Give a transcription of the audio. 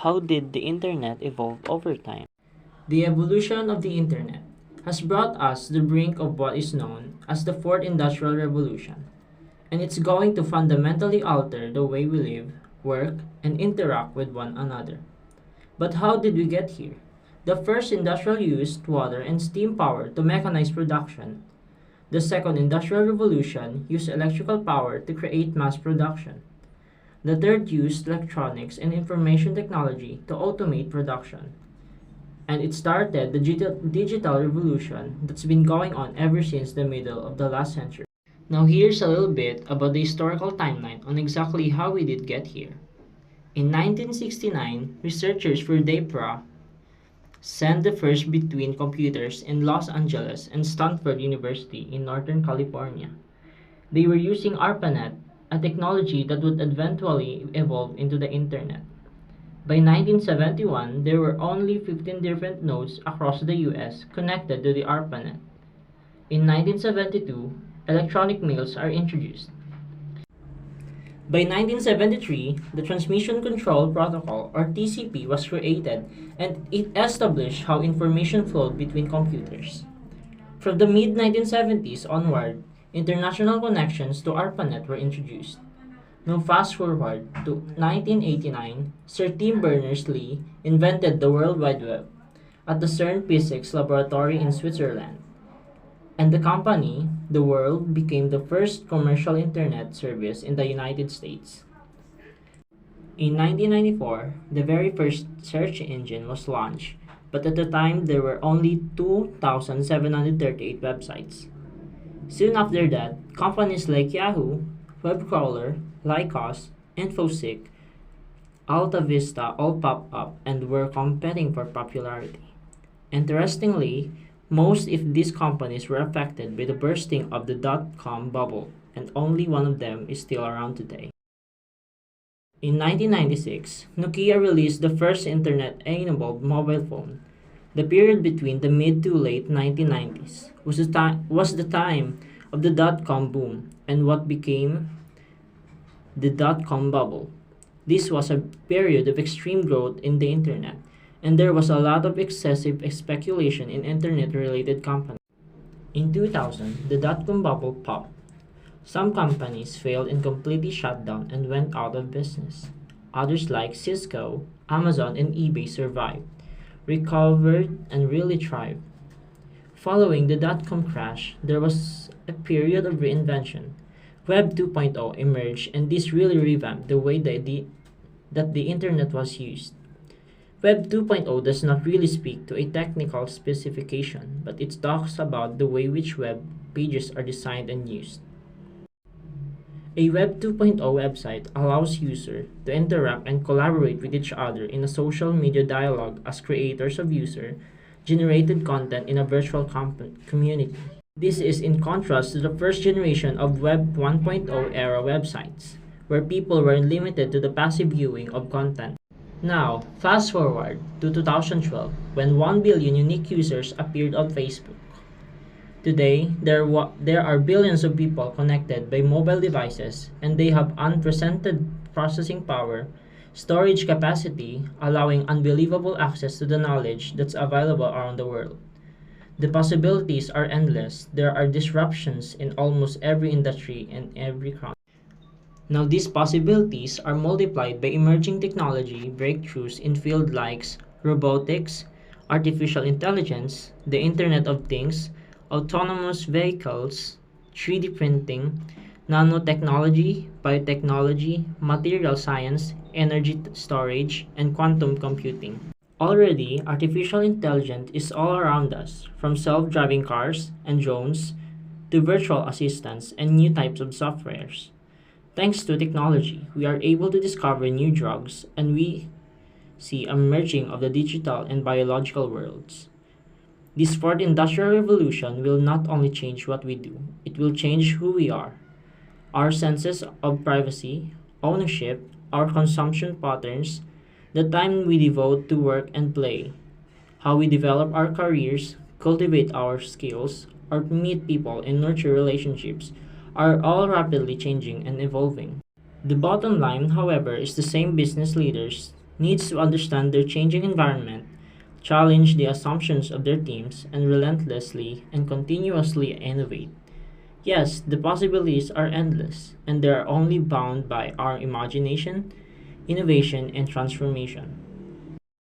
How did the internet evolve over time? The evolution of the internet has brought us to the brink of what is known as the Fourth Industrial Revolution, and it's going to fundamentally alter the way we live, work, and interact with one another. But how did we get here? The first industrial used water and steam power to mechanize production. The second industrial revolution used electrical power to create mass production. The third used electronics and information technology to automate production. And it started the digital revolution that's been going on ever since the middle of the last century. Now here's a little bit about the historical timeline on exactly how we did get here. In 1969, researchers for DEPRA sent the first between computers in Los Angeles and Stanford University in Northern California. They were using ARPANET, a technology that would eventually evolve into the internet. By 1971, there were only 15 different nodes across the US connected to the ARPANET. In 1972, electronic mails are introduced. By 1973, the Transmission Control Protocol or TCP was created and it established how information flowed between computers. From the mid-1970s onward, international connections to ARPANET were introduced. Now fast forward to 1989, Sir Tim Berners-Lee invented the World Wide Web at the CERN Physics Laboratory in Switzerland. And the company, the World, became the first commercial internet service in the United States. In 1994, the very first search engine was launched, but at the time there were only 2,738 websites. Soon after that, companies like Yahoo, Webcrawler, Lycos, InfoSeek, AltaVista all popped up and were competing for popularity. Interestingly, most of these companies were affected by the bursting of the dot-com bubble, and only one of them is still around today. In 1996, Nokia released the first internet-enabled mobile phone. The period between the mid to late 1990s was the time of the dot-com boom and what became the dot-com bubble. This was a period of extreme growth in the internet, and there was a lot of excessive speculation in internet-related companies. In 2000, the dot-com bubble popped. Some companies failed and completely shut down and went out of business. Others like Cisco, Amazon, and eBay survived, recovered, and really thrived. Following the dot-com crash, there was a period of reinvention. Web 2.0 emerged, and this really revamped the way that the internet was used. Web 2.0 does not really speak to a technical specification, but it talks about the way which web pages are designed and used. A Web 2.0 website allows users to interact and collaborate with each other in a social media dialogue as creators of user-generated content in a virtual community. This is in contrast to the first generation of Web 1.0 era websites, where people were limited to the passive viewing of content. Now, fast forward to 2012, when 1 billion unique users appeared on Facebook. Today, there are billions of people connected by mobile devices, and they have unprecedented processing power, storage capacity, allowing unbelievable access to the knowledge that's available around the world. The possibilities are endless. There are disruptions in almost every industry and every country. Now these possibilities are multiplied by emerging technology breakthroughs in fields like robotics, artificial intelligence, the Internet of Things, autonomous vehicles, 3D printing, nanotechnology, biotechnology, material science, energy storage, and quantum computing. Already, artificial intelligence is all around us, from self-driving cars and drones to virtual assistants and new types of softwares. Thanks to technology, we are able to discover new drugs, and we see a merging of the digital and biological worlds. This fourth industrial revolution will not only change what we do, it will change who we are. Our senses of privacy, ownership, our consumption patterns, the time we devote to work and play, how we develop our careers, cultivate our skills, or meet people and nurture relationships are all rapidly changing and evolving. The bottom line, however, is the same: business leaders needs to understand their changing environment, challenge the assumptions of their teams, and relentlessly and continuously innovate. Yes, the possibilities are endless, and they are only bound by our imagination, innovation, and transformation.